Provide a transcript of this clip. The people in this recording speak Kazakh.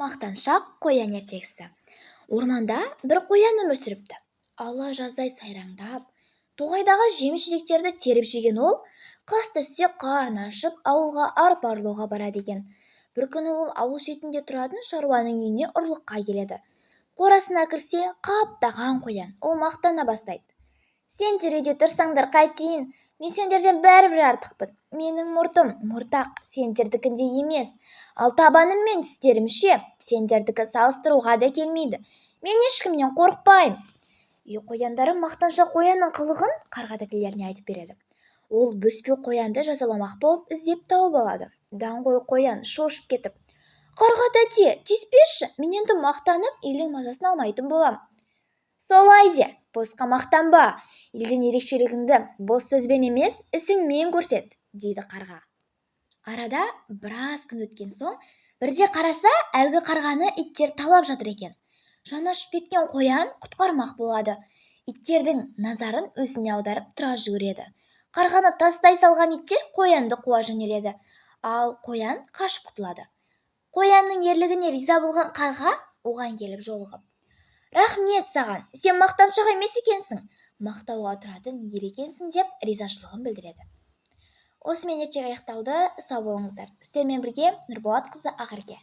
Мақтаншақ қоян ертегісі. Орманда бір қоян өмір сүріпті. Ала жаздай сайраңдап, тоғайдағы жеміс-жидектерді теріп жеген ол, қыс түссе қарны ашып, ауылға арпа ұрлауға барады екен. Бір күні ол ауыл шетінде тұратын шаруаның үйіне ұрлыққа келеді. Қорасына кірсе, қаптаған қоян, ол мақтана бастайды. Сендер үйде тұрсаңдар қайтейін, мен сендерден бәрібір артықпын. Менің мұртым мұртақ, сендердікіндей емес. Ал табаным мен тістерім ше, сендердікі салыстыруға да келмейді. Мен ешкімнен қорықпаймын. Үй қояндары мақтаншақ қоянның қылығын қарғадікілеріне айтып береді. Ол бөспе қоянды жазаламақ болып іздеп тауып алады. Даңғой қоян шошып кетіп: «Қарға тәте, тиіспеші, мен енді мақтанып, елдің мазасын алмайтын болам». «Солай де, босқа мақтанба, елдің ерекшелігіңді бос сөзбен емес, ісіңмен көрсет», дейді қарға. Арада біраз күн өткен соң, бірде қараса, әлгі қарғаны иттер талап жатыр екен. Жаны ашып кеткен қоян құтқармақ болады. Иттердің назарын өзіне аударып тұра жүгіреді. Қарғаны тастай салған иттер қоянды қуа жөнеледі, ал қоян қашып құтылады. Қоянның ерлігіне риза болған қарға оған келіп жолығып: «Рахмет саған, сен мақтаншақ емес екенсің, мақтауға тұратын ер екенсің», деп ризашылығын білдіреді. Осымен ертегі аяқталды. Сау болыңыздар. Сіздермен бірге Нұрболатқызы Ақерке.